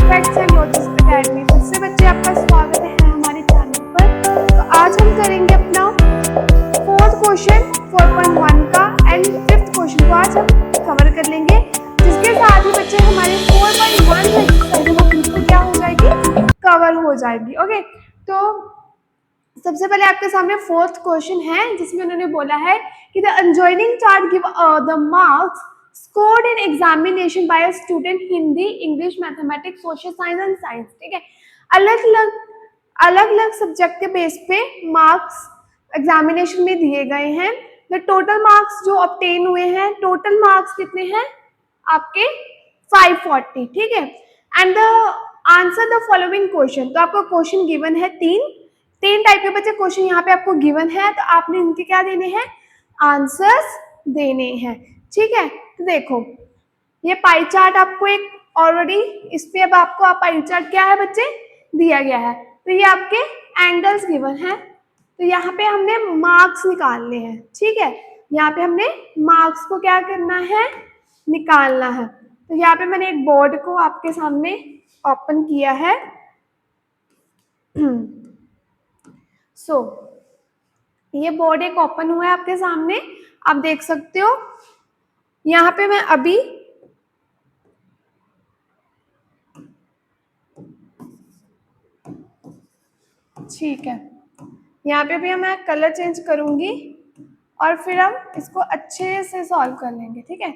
Facts and logics academy. फिर से बच्चे आपका स्वागत है हमारे चैनल पर। तो आज हम करेंगे अपना फोर्थ क्वेश्चन 4.1 का एंड फिफ्थ क्वेश्चन को आज हम कवर कर लेंगे, जिसके साथ ही बच्चे हमारे 4.1 एक्सरसाइज में क्या हो जाएगी, कवर हो जाएगी। ओके, तो सबसे पहले आपके सामने फोर्थ क्वेश्चन है, जिसमें उन्होंने बोला है कि the adjoining chart give the marks scored in examination by a student Hindi, English, mathematics, social science and science. ठीक है, अलग अलग सब्जेक्ट के बेस पे मार्क्स एग्जामिनेशन में दिए गए हैं। द टोटल मार्क्स जो ऑब्टेन हुए हैं, टोटल मार्क्स कितने हैं आपके 540। ठीक है, and the answer the following question. तो आपको क्वेश्चन गिवन है तीन टाइप के बच्चे क्वेश्चन यहाँ पे आपको गिवन है, तो आपने इनके क्या देने हैं, आंसर्स देने हैं। ठीक है, तो देखो ये पाई चार्ट आपको एक ऑलरेडी इस पे अब आपको पाई चार्ट क्या है बच्चे दिया गया है। तो ये आपके एंगल्स गिवन है, तो यहाँ पे हमने मार्क्स निकालने हैं। ठीक है, यहाँ पे हमने मार्क्स को क्या करना है, निकालना है। तो यहाँ पे मैंने एक बोर्ड को आपके सामने ओपन किया है। सो ये बोर्ड एक ओपन हुआ है आपके सामने, आप देख सकते हो। यहाँ पे मैं अभी ठीक है, यहाँ पे भी मैं कलर चेंज करूंगी और फिर हम इसको अच्छे से सॉल्व कर लेंगे। ठीक है,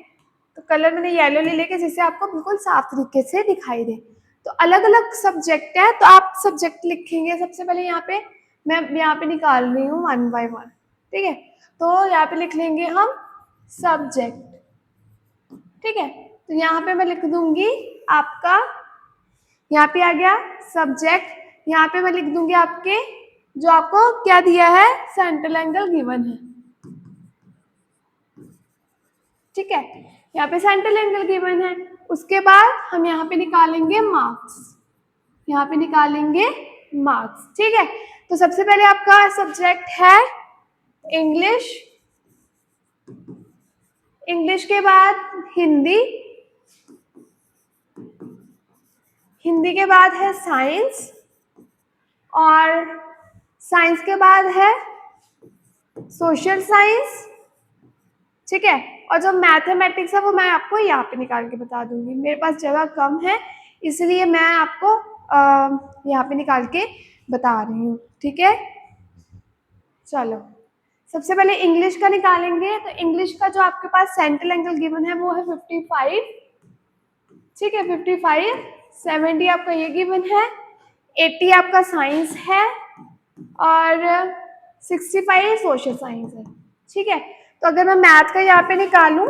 तो कलर मैंने येलो ले लेके जिससे आपको बिल्कुल साफ तरीके से दिखाई दे। तो अलग अलग सब्जेक्ट है, तो आप सब्जेक्ट लिखेंगे। सबसे पहले यहाँ पे मैं यहाँ पे निकाल रही हूँ 1 बाय 1। ठीक है, तो यहाँ पे लिख लेंगे हम सब्जेक्ट। ठीक है, तो यहाँ पे मैं लिख दूंगी आपका, यहाँ पे आ गया सब्जेक्ट। यहाँ पे मैं लिख दूंगी आपके जो आपको क्या दिया है, सेंट्रल एंगल गिवन है। ठीक है, यहाँ पे सेंट्रल एंगल गिवन है। उसके बाद हम यहाँ पे निकालेंगे मार्क्स, यहाँ पे निकालेंगे मार्क्स। ठीक है, तो सबसे पहले आपका सब्जेक्ट है इंग्लिश, इंग्लिश के बाद हिंदी, हिंदी के बाद है साइंस, और साइंस के बाद है सोशल साइंस। ठीक है, और जो मैथमेटिक्स है वो मैं आपको यहाँ पे निकाल के बता दूंगी। मेरे पास जगह कम है इसलिए मैं आपको यहाँ पे निकाल के बता रही हूँ। ठीक है, चलो सबसे पहले इंग्लिश का निकालेंगे। तो इंग्लिश का जो आपके पास सेंट्रल एंगल गिवन है वो है 55। ठीक है, 55, 70 आपका ये गिवन है, 80 आपका साइंस है, और 65 सोशल साइंस है। ठीक है, तो अगर मैं मैथ का यहाँ पे निकालूं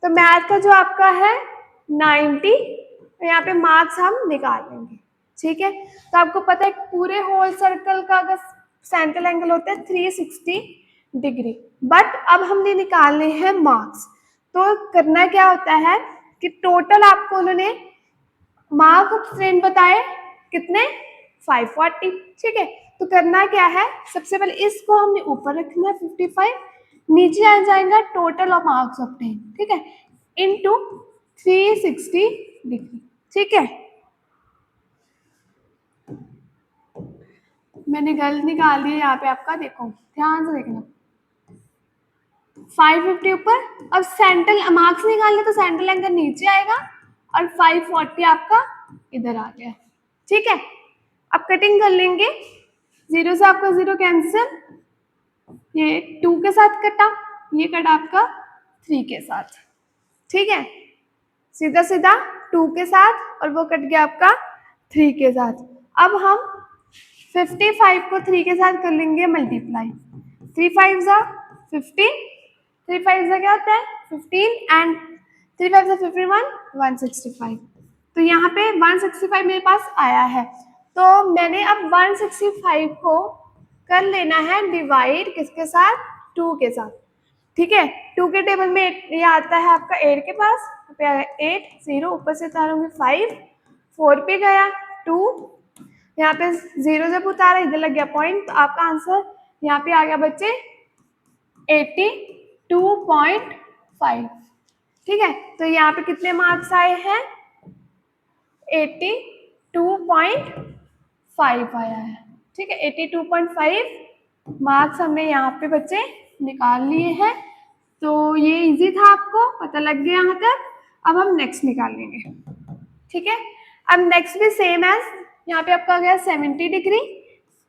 तो मैथ का जो आपका है 90, तो यहाँ पे मार्क्स हम निकाल लेंगे। ठीक है, तो आपको पता है पूरे होल सर्कल का अगर सेंट्रल एंगल होता है 360 डिग्री, बट अब हमने निकालने हैं मार्क्स। तो करना क्या होता है कि टोटल आपको उन्होंने मार्क फ्रेंड बताए कितने, 540। ठीक है, तो करना क्या है, सबसे पहले इसको हमने ऊपर रखना है 55, नीचे आ जाएगा टोटल ऑफ मार्क्स ऑब्टेन। ठीक है, इनटू 360 डिग्री। ठीक है, मैंने गलत निकाल दिया यहाँ पे, आपका देखो ध्यान से देखना, 550 ऊपर। अब सेंट्रल मार्क्स निकालने तो सेंट्रल एंगल नीचे आएगा और 540 आपका इधर आ गया। ठीक है, अब कटिंग कर लेंगे, 0 से आपका 0 कैंसिल, ये 2 के साथ कटा, ये कटा आपका 3 के साथ। ठीक है, सीधा सीधा 2 के साथ और वो कट गया आपका 3 के साथ। अब हम 55 को 3 के साथ कर लेंगे मल्टीप्लाई, 3 5 जा 15, 3 5 जा क्या होता है 15, एंड 3 5 जा 51, 165। तो यहाँ पे 165 मेरे पास आया है, तो मैंने अब 165 को कर लेना है डिवाइड किसके साथ, 2 के साथ। ठीक है, 2 के टेबल में ये आता है आपका 8 के पास, 8 0 ऊपर से उतारूंगी 5, 4 पे गया 2, यहाँ पे 0 जब उतारा इधर लग गया पॉइंट, तो आपका आंसर यहाँ पे आ गया बच्चे 82.5। ठीक है, तो यहाँ पे कितने मार्क्स आए हैं, 82.5 आया है। ठीक है, 82.5 मार्क्स हमने यहाँ पे बच्चे निकाल लिए हैं। तो ये इजी था, आपको पता लग गया यहाँ तक। अब हम नेक्स्ट निकाल लेंगे। ठीक है, अब नेक्स्ट भी सेम एज यहाँ पे आपका आ गया 70 डिग्री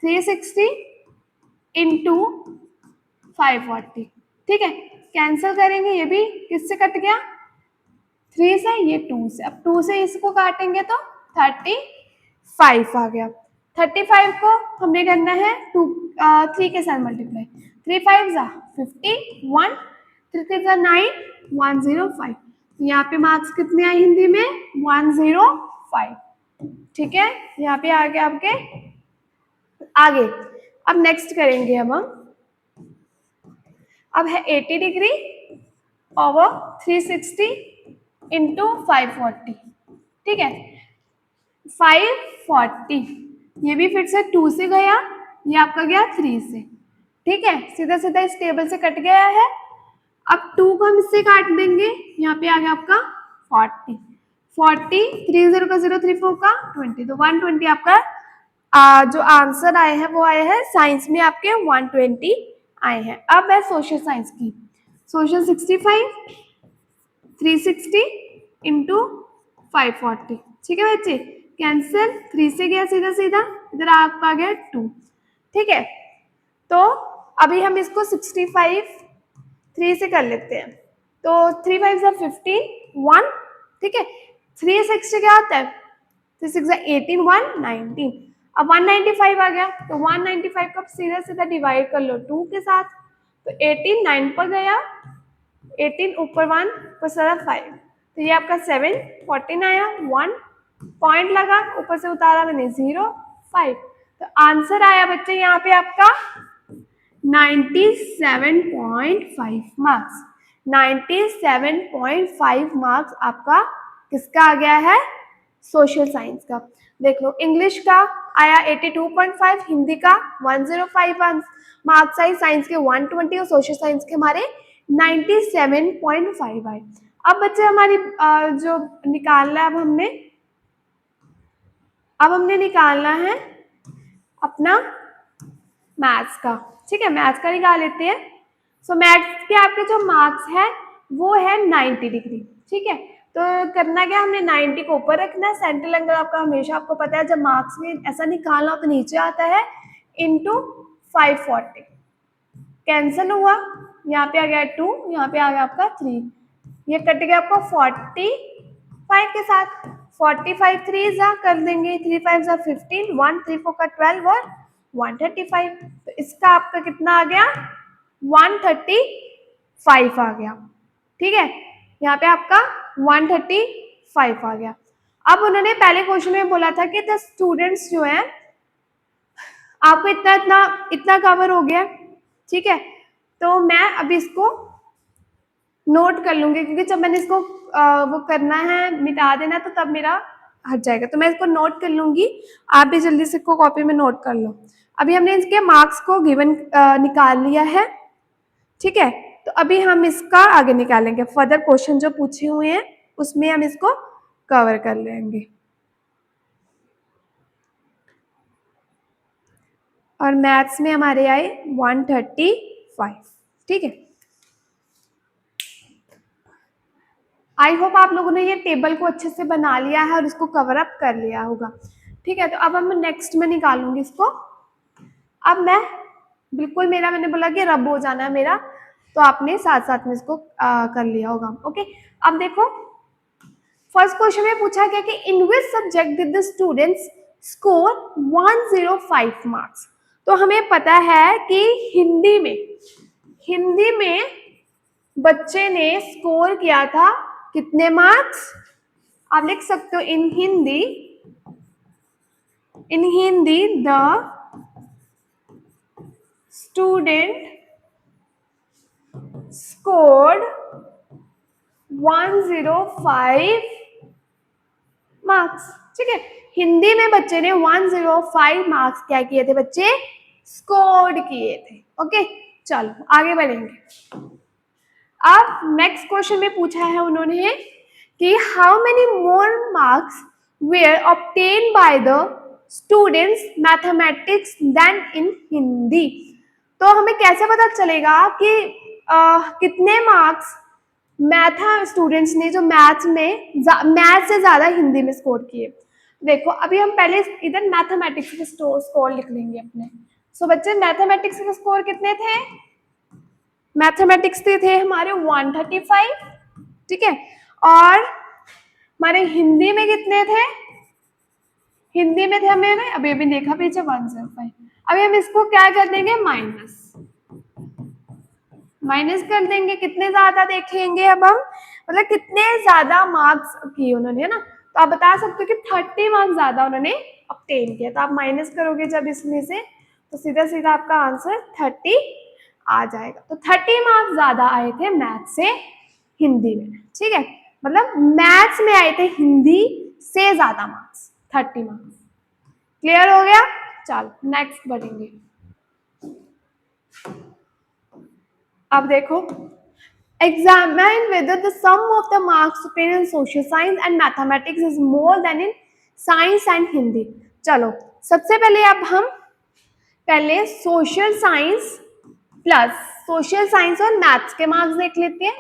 360 इंटू 540। ठीक है, कैंसिल करेंगे, ये भी किससे कट गया 3 से, ये 2 से। अब 2 से इसको काटेंगे तो 35 आ गया। 35 को हमने करना है 3 के साथ मल्टीप्लाई। 3 5 जा 50, 1 3 3 जा 9, 105। यहाँ पे मार्क्स कितने आए हिंदी में 105। ठीक है, यहाँ पे आ गया आपके आगे। अब नेक्स्ट करेंगे हम अब है 80 डिग्री ओवर 360 इंटू 540। ठीक है, 540 ये भी फिर से 2 से गया, ये आपका गया 3 से। ठीक है, सीधा सीधा इस टेबल से कट गया है। अब 2 को हम इससे काट देंगे, यहाँ पे आ गया आपका 40 40 3 0 का 0 3 4 का 20, तो 120 आपका जो आंसर आए हैं वो आए हैं साइंस में आपके 120 आए हैं। अब है सोशल साइंस की। Social 65 360 into 540। ठीक है बच्चे, कैंसिल, 3 से गया सीधा सीधा, इधर आपका आ गया 2। ठीक है, तो अभी हम इसको 65 3 से कर लेते हैं। तो 3 5 जा 15 1। ठीक है, 3 6 क्या होता है 3 6 जा 18 1 19। अब 195 आ गया, तो 195 का सीधा सीधा डिवाइड कर लो 2 के साथ, तो 18 9 पर गया, 18 ऊपर 1 ऊपर सारा 5, तो ये आपका 7 14 आया, 1 पॉइंट लगा, ऊपर से उतारा मैंने 0 5। तो आंसर आया बच्चे यहाँ पे आपका 97.5 मार्क्स। 97.5 मार्क्स आपका किसका आ गया है सोशल साइंस का। देख लो, इंग्लिश का आया 82.5, हिंदी का 105 मार्क्स आई, साइंस के 120 और सोशल साइंस के हमारे 97.5 आए। अब बच्चे हमारी जो निकालना है अब हमने निकालना है अपना मैथ्स का। ठीक है, मैथ्स का निकाल लेते हैं। सो मैथ्स के आपके जो मार्क्स है वो है 90 डिग्री। ठीक है, तो करना क्या, हमने 90 को ऊपर रखना है। सेंट्रल एंगल आपका हमेशा आपको पता है, जब मार्क्स में ऐसा निकालना हो तो नीचे आता है, इंटू 540। कैंसिल हुआ, यहाँ पे आ गया 2, यहाँ पे आ गया आपका 3, ये कट गया आपको 45 के साथ। 45 3 जा कर देंगे, 3 5 जा 15, 1 3 4 का 12 और 135। तो इसका आपका कितना आ गया 135 आ गया। ठीक है, यहाँ पे आपका 135 आ गया। अब उन्होंने पहले क्वेश्चन में बोला था कि द स्टूडेंट्स जो है आपको इतना इतना इतना कवर हो गया। ठीक है, तो मैं अभी इसको नोट कर लूंगी, क्योंकि जब मैंने इसको वो करना है मिटा देना तो तब मेरा हट जाएगा, तो मैं इसको नोट कर लूंगी। आप भी जल्दी से इसको कॉपी में नोट कर लो। अभी हमने इसके मार्क्स को गिवन निकाल लिया है। ठीक है, तो अभी हम इसका आगे निकालेंगे, फर्दर क्वेश्चन जो पूछे हुए हैं उसमें हम इसको कवर कर लेंगे। और मैथ्स में हमारे आए 135। ठीक है, आई होप आप लोगों ने ये टेबल को अच्छे से बना लिया है और इसको कवर अप कर लिया होगा। ठीक है, तो अब हम नेक्स्ट में निकालूंगी इसको। अब मैं बिल्कुल, मैंने बोला कि रब हो जाना है मेरा, तो आपने साथ साथ में इसको कर लिया होगा। ओके, अब देखो फर्स्ट क्वेश्चन में पूछा गया कि in which subject did the students score 105 marks. तो हमें पता है कि हिंदी में बच्चे ने स्कोर किया था कितने मार्क्स, आप लिख सकते हो in Hindi the student scored 105 marks. ठीक है, हिंदी में बच्चे ने 105 मार्क्स क्या किए थे बच्चे, स्कोर्ड किए थे। ओके, चलो आगे बढ़ेंगे। अब नेक्स्ट क्वेश्चन में पूछा है उन्होंने कि how many more marks were obtained by the students mathematics than in Hindi. तो हमें कैसे पता चलेगा कि कितने मार्क्स मैथ स्टूडेंट्स ने जो मैथ्स में मैथ से ज्यादा हिंदी में स्कोर किए। देखो अभी हम पहले इधर मैथमेटिक्स के स्कोर लिख लेंगे अपने। सो बच्चे मैथमेटिक्स के स्कोर कितने थे? मैथमेटिक्स के थे हमारे 135, ठीक है। और हमारे हिंदी में कितने थे? हिंदी में थे हमें अभी अभी देखा पीछे 105। अभी हम इसको क्या कर देंगे? माइनस कर देंगे। कितने ज्यादा देखेंगे अब हम, मतलब कितने ज्यादा मार्क्स किए उन्होंने, है ना। तो आप बता सकते हो कि 30 मार्क्स ज्यादा उन्होंने ऑब्टेन किया। तो आप माइनस करोगे जब इसमें से तो सीधा सीधा आपका आंसर 30 आ जाएगा। तो 30 मार्क्स ज्यादा आए थे मैथ से हिंदी में, ठीक है। मतलब मैथ्स में आए थे हिंदी से ज्यादा मार्क्स, 30 मार्क्स। क्लियर हो गया? चलो नेक्स्ट बढ़ेंगे। अब देखो, examine whether the sum of the marks obtained in social science and mathematics is more than in science and Hindi. चलो सबसे पहले अब हम पहले social science plus social science और मैथ्स के मार्क्स देख लेते हैं,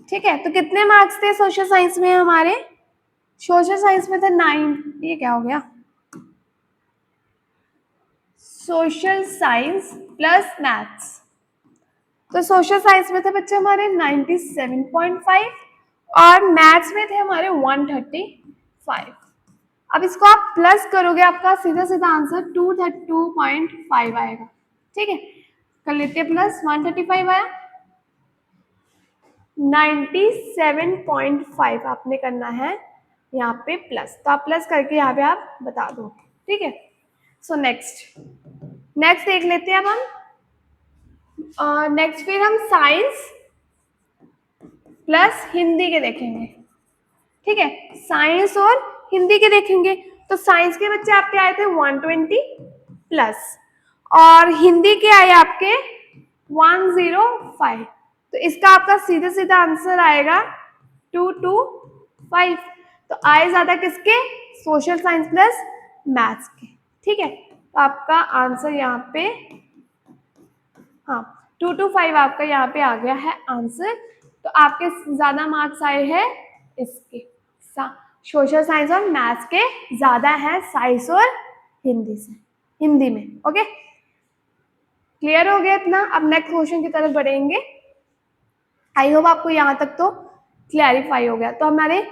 ठीक है। तो कितने मार्क्स थे सोशल साइंस में हमारे? सोशल साइंस में थे 9। ये क्या हो गया? Social science plus maths. तो सोशल साइंस में थे बच्चे हमारे 97.5 और मैथ्स में थे हमारे 135। अब इसको आप प्लस करोगे, आपका सीधा सीधा आंसर 232.5 आएगा, ठीक है। कर लेते हैं प्लस, 135 आया, 97.5 आपने करना है यहाँ पे प्लस। तो आप प्लस करके यहाँ पे आप बता दो, ठीक है। सो नेक्स्ट देख लेते हैं अब हम। नेक्स्ट फिर हम साइंस प्लस हिंदी के देखेंगे, ठीक है। साइंस और हिंदी के देखेंगे। तो साइंस के बच्चे आपके आए थे 120 प्लस और हिंदी के आए आपके 105। तो इसका आपका सीधा सीधा आंसर आएगा 225। तो आए ज्यादा किसके? सोशल साइंस प्लस मैथ्स के, ठीक है। तो आपका आंसर यहाँ पे, हाँ 225 आपका यहाँ पे आ गया है आंसर। तो आपके ज्यादा मार्क्स आए हैं इसके, सोशल साइंस और मैथ्स के ज्यादा है साइंस और हिंदी से, हिंदी में। ओके क्लियर हो गया इतना? अब नेक्स्ट क्वेश्चन की तरफ बढ़ेंगे। आई होप आपको यहाँ तक तो क्लैरिफाई हो गया। तो हमारे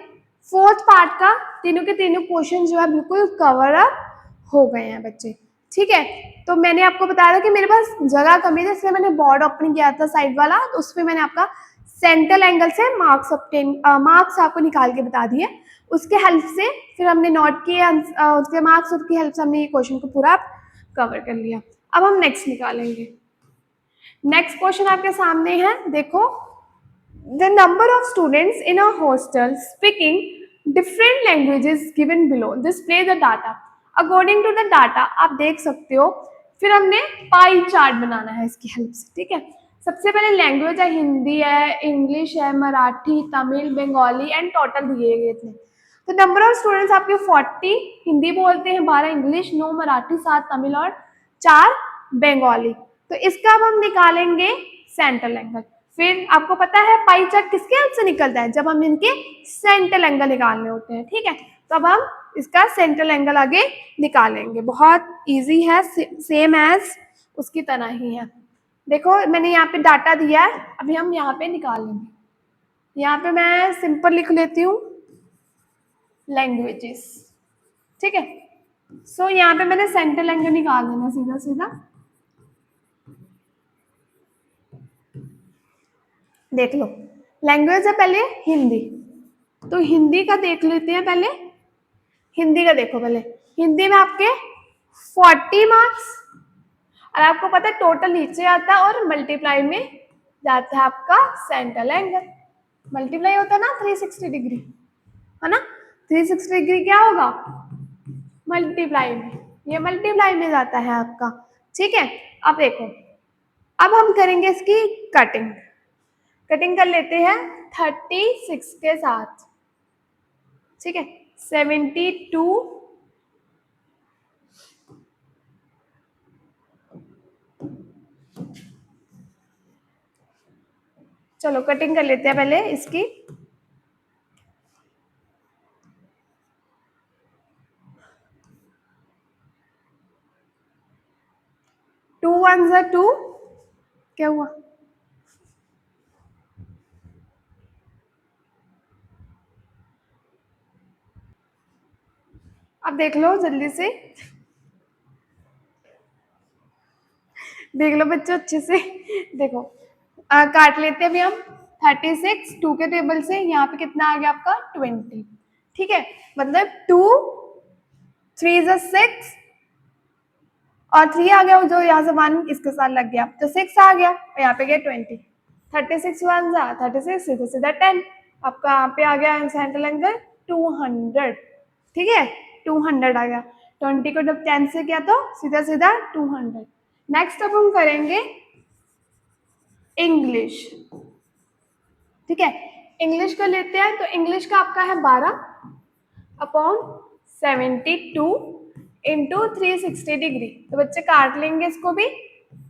फोर्थ पार्ट का तीनों के तीनों क्वेश्चन जो है बिल्कुल कवर अप हो गए हैं बच्चे, ठीक है। तो मैंने आपको बताया था कि मेरे पास जगह कमी थी, इसलिए मैंने बोर्ड ओपन किया था साइड वाला, तो उसमें मैंने आपका सेंट्रल एंगल से मार्क्स आपको निकाल के बता दिए। उसके हेल्प से फिर हमने नोट किए उसके मार्क्स, उसकी हेल्प से हमने ये क्वेश्चन को पूरा कवर कर लिया। अब हम नेक्स्ट निकालेंगे। नेक्स्ट क्वेश्चन आपके सामने है, देखो। The number of students in a hostel speaking different languages given below. Display the data. According to the data, आप देख सकते हो। फिर हमने पाई चार्ट बनाना है इसकी हेल्प से, ठीक है। सबसे पहले लैंग्वेज है, हिंदी है, इंग्लिश है, मराठी, तमिल, बंगाली एंड टोटल दिए गए थे। तो नंबर ऑफ स्टूडेंट्स आपके 40 हिंदी बोलते हैं, 12 इंग्लिश, 9 मराठी, 7 तमिल और 4 बंगाली। तो इसका अब हम निकालेंगे सेंट्रल एंगल। फिर आपको पता है पाई चार्ट किसके हेल्प से निकलता है? जब हम इनके सेंट्रल एंगल निकालने होते हैं, ठीक है। तो अब हम इसका सेंट्रल एंगल आगे निकालेंगे। बहुत इजी है, सेम एज उसकी तरह ही है। देखो मैंने यहाँ पे डाटा दिया है, अभी हम यहाँ पे निकालेंगे। यहाँ पे मैं सिंपल लिख लेती हूँ लैंग्वेजेस, ठीक है। सो यहाँ पे मैंने सेंट्रल एंगल निकाल देना सीधा सीधा। देख लो, लैंग्वेज है पहले हिंदी, तो हिंदी का देख लेते हैं पहले। हिंदी का देखो पहले, हिंदी में आपके 40 मार्क्स, और आपको पता है टोटल नीचे आता है और मल्टीप्लाई में जाता है आपका सेंट्रल एंगल। मल्टीप्लाई होता है ना 360 डिग्री, है ना। 360 डिग्री क्या होगा? मल्टीप्लाई में, ये मल्टीप्लाई में जाता है आपका, ठीक है। अब देखो, अब हम करेंगे इसकी कटिंग। कटिंग कर लेते हैं 36 के साथ, ठीक है। 72। चलो कटिंग कर लेते हैं पहले इसकी। टू वन ज़ा टू, क्या हुआ? अब देख लो जल्दी से, देख लो बच्चों अच्छे से। देखो काट लेते हैं अभी हम। 36 टू के टेबल से, यहाँ पे कितना आ गया आपका 20। ठीक है, मतलब 2 3 ज़ा 6 और 3 आ गया, जो यहाँ से 1 इसके साथ लग गया तो 6 आ गया और यहाँ पे गया 20। 36 1 ज़ा 36, सीधा सीधा 10। आपका यहाँ पे आ गया सेंट्रल एंगल 200। ठीक है, 200 आ गया। 20 को जब 10 से किया तो सीधा सीधा 200। नेक्स्ट अब हम करेंगे इंग्लिश। ठीक है, इंग्लिश को लेते हैं। तो इंग्लिश का आपका है 12 अपॉन 72 इंटू 360 डिग्री। तो बच्चे काट लेंगे इसको भी।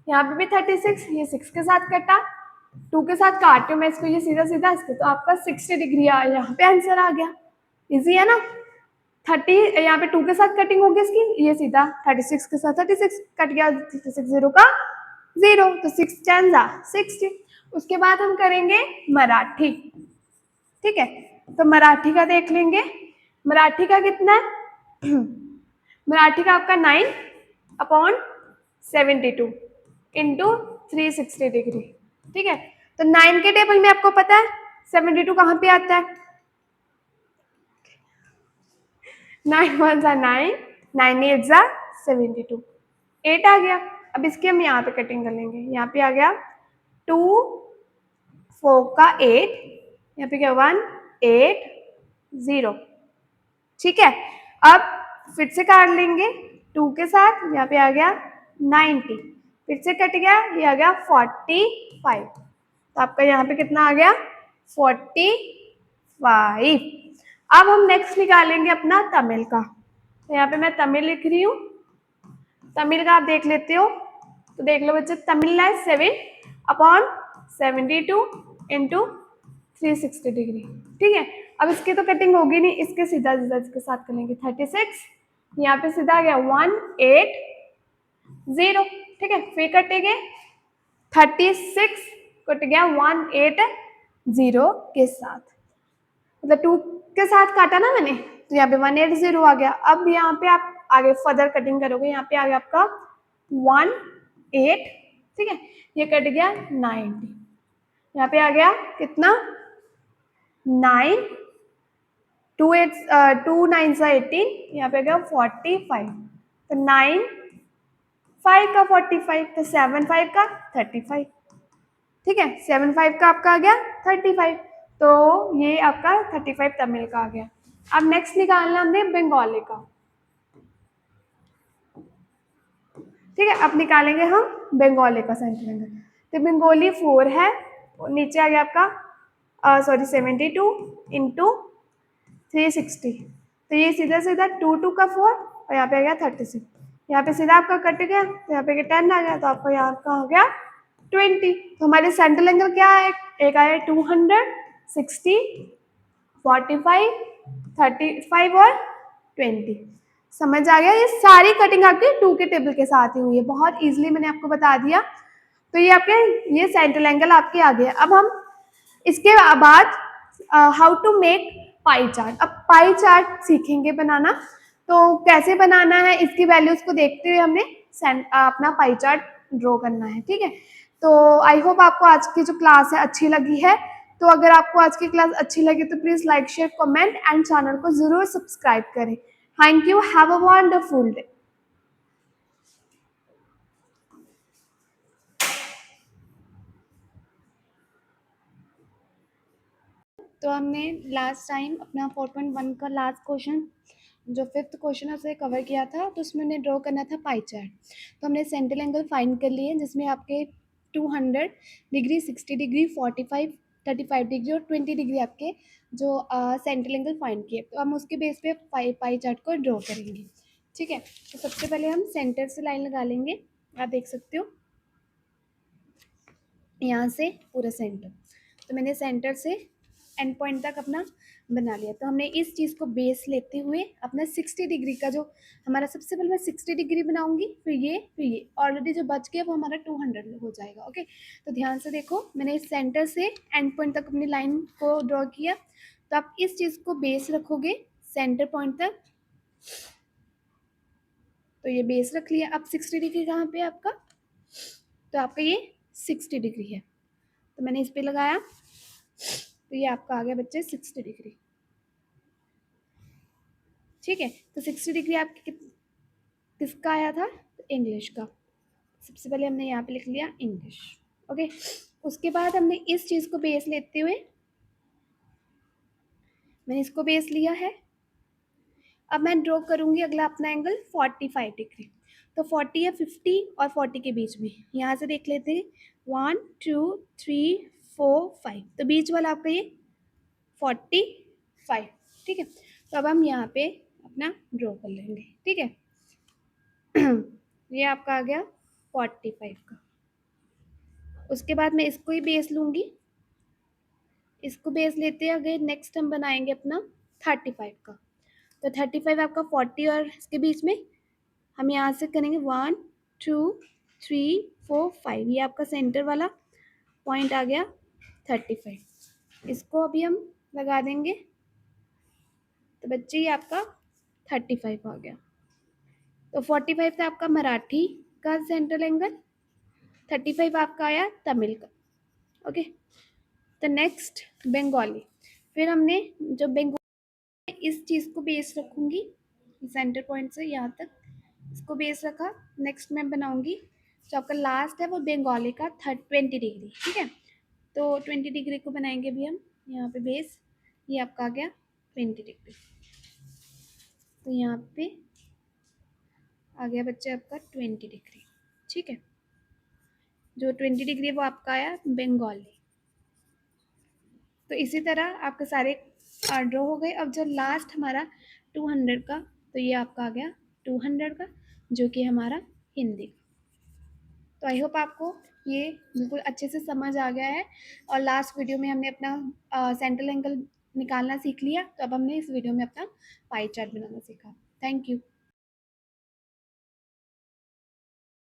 यहाँ पे भी 36, ये 6 के साथ कटा, 2 के साथ काटे मैं इसको, ये सीधा सीधा इसको, तो आपका 60 डिग्री यहाँ पे आंसर आ गया। इजी है ना। 30 यहाँ पे 2 के साथ कटिंग होगी इसकी, ये सीधा 36 के साथ 36 कट गया, 36 0 का 0, तो 6 10 ज़ा 60। उसके बाद हम करेंगे मराठी। ठीक है, तो मराठी का देख लेंगे। मराठी का कितना है? मराठी का आपका 9 अपॉन 72 इंटू 360 डिग्री। ठीक है, तो 9 के टेबल में आपको पता है 72 कहाँ पे आता है? 9 1 ज़ा 9, 9 8 ज़ा 72, 8 आ गया। अब इसकी हम यहाँ पे कटिंग कर लेंगे। यहाँ पे आ गया 2 4 का 8, यहाँ पे क्या 1 8 0। ठीक है, अब फिर से काट लेंगे 2 के साथ, यहाँ पे आ गया 90, फिर से कट गया, ये आ गया 45। तो आपका यहाँ पे कितना आ गया 45। अब हम नेक्स्ट निकालेंगे अपना तमिल का। तो यहाँ पे मैं तमिल लिख रही हूँ। तमिल का आप देख लेते हो, तो देख लो बच्चे, तमिल है 7 अपॉन 72 इंटू 360 डिग्री। ठीक है, अब इसकी तो कटिंग होगी नहीं, इसके सीधा सीधा इसके साथ करेंगे। 36 यहाँ पे सीधा आ गया 1 8 0। ठीक है, फिर कटेंगे 36 कट गया 1 8 0 के साथ, मतलब 2 के साथ काटा ना मैंने, तो यहाँ पे 1 8 0 आ गया। अब यहाँ पे आप आगे फर्दर कटिंग करोगे, यहाँ पे आ गया आपका 1 8। ठीक है, ये कट गया 90, यहाँ पे आ गया कितना 9 2 8 2 9 सा 18, यहाँ पे गया 45। तो 9 5 का 45, तो 7 5 का 35। ठीक है, 7 5 का आपका आ गया 35, तो ये आपका 35 तमिल का आ गया। अब नेक्स्ट निकालना हमने बंगाली का। ठीक है, अब निकालेंगे हम बंगाली का सेंटर एंगल। तो बंगाली 4 है, नीचे आ गया आपका सॉरी 72 इंटू 360, तो ये सीधा सीधा 2 2 का 4 और यहाँ पे आ गया 36। यहाँ पे सीधा आपका कट गया, तो यहाँ पे 10 आ गया, तो आपका यहाँ का हो गया 20। तो हमारे सेंट्रल एंगल क्या है? एक आया 200 60 45 35 और 20। समझ आ गया? ये सारी कटिंग आपके 2 के टेबल के साथ ही हुई है, बहुत इजीली मैंने आपको बता दिया। तो ये आपके ये सेंट्रल एंगल आपके आ गए। अब हम इसके बाद how to make pie chart. अब पाई चार्ट सीखेंगे बनाना, तो कैसे बनाना है इसकी वैल्यूज को देखते हुए हमने अपना पाई चार्ट ड्रॉ करना है। ठीक है, तो आई होप आपको आज की जो क्लास है अच्छी लगी है। तो अगर आपको आज की क्लास अच्छी लगी तो please like share comment and channel को जरूर सब्सक्राइब करें। Thank you, have a wonderful day. तो हमने लास्ट टाइम अपना 4.1 का लास्ट क्वेश्चन, जो 5th क्वेश्चन है उसे कवर किया था, तो उसमें उन्हें ड्रॉ करना था पाई चार्ट। तो हमने सेंट्रल एंगल फाइंड कर लिए, जिसमें आपके 200 डिग्री 60 डिग्री 45 35 डिग्री और 20 डिग्री आपके जो सेंट्रल एंगल फाइंड किए, तो हम उसके बेस पे पाई चार्ट को ड्रॉ करेंगे। ठीक है, तो सबसे पहले हम सेंटर से लाइन लगा लेंगे। आप देख सकते हो यहाँ से पूरा सेंटर, तो मैंने सेंटर से एंड पॉइंट तक अपना बना लिया। तो हमने इस चीज़ को बेस लेते हुए अपना 60 डिग्री का जो हमारा, सबसे पहले मैं 60 डिग्री बनाऊंगी, फिर ये ऑलरेडी जो बच गया वो हमारा 200 हो जाएगा। ओके, तो ध्यान से देखो, मैंने इस सेंटर से एंड पॉइंट तक अपनी लाइन को ड्रॉ किया। तो आप इस चीज़ को बेस रखोगे सेंटर पॉइंट तक, तो ये बेस रख लिया। अब 60 डिग्री कहाँ पे है आपका, तो आपका ये 60 डिग्री है, तो मैंने इस पे लगाया, तो ये आपका आ गया बच्चे 60 डिग्री। ठीक है, तो 60 डिग्री आपके किसका आया था, तो इंग्लिश का। सबसे पहले हमने यहाँ पे लिख लिया इंग्लिश। ओके, उसके बाद हमने इस चीज़ को बेस लेते हुए, मैंने इसको बेस लिया है। अब मैं ड्रॉ करूँगी अगला अपना एंगल 45 डिग्री। तो 40 या 50 और 40 के बीच में, यहाँ से देख लेते हैं 1 2 3 4 5, तो बीच वाला आपका ये 45। ठीक है, तो अब हम यहाँ पे अपना ड्रॉ कर लेंगे। ठीक है, ये आपका आ गया 45 का। उसके बाद मैं इसको ही बेस लूँगी, इसको बेस लेते हैं अगर नेक्स्ट हम बनाएंगे अपना 35 का। तो 35 आपका 40 और इसके बीच में हम यहाँ से करेंगे 1 2 3 4 5, ये आपका सेंटर वाला पॉइंट आ गया 35। इसको अभी हम लगा देंगे, तो बच्चे ये आपका 35 आ गया। तो 45 था आपका मराठी का सेंट्रल एंगल, 35 आपका आया तमिल का। ओके, तो नेक्स्ट बंगाली। फिर हमने जो बंगाली, इस चीज़ को बेस रखूँगी सेंटर पॉइंट से यहाँ तक, इसको बेस रखा। नेक्स्ट मैं बनाऊँगी जो आपका लास्ट है वो बंगाली का 20 डिग्री। ठीक है, तो 20 डिग्री को बनाएंगे भी हम यहाँ पे बेस, ये आपका आ गया 20 डिग्री। तो यहाँ पे आ गया बच्चे आपका 20 डिग्री। ठीक है, जो 20 डिग्री वो आपका आया बंगाली। तो इसी तरह आपके सारे ड्रॉ हो गए। अब जो लास्ट हमारा 200 का, तो ये आपका आ गया 200 का, जो कि हमारा हिंदी का। तो आई होप आपको ये बिल्कुल अच्छे से समझ आ गया है। और लास्ट वीडियो में हमने अपना सेंट्रल एंगल निकालना सीख लिया, तो अब हमने इस वीडियो में अपना पाई चार्ट बनाना सीखा। Thank you.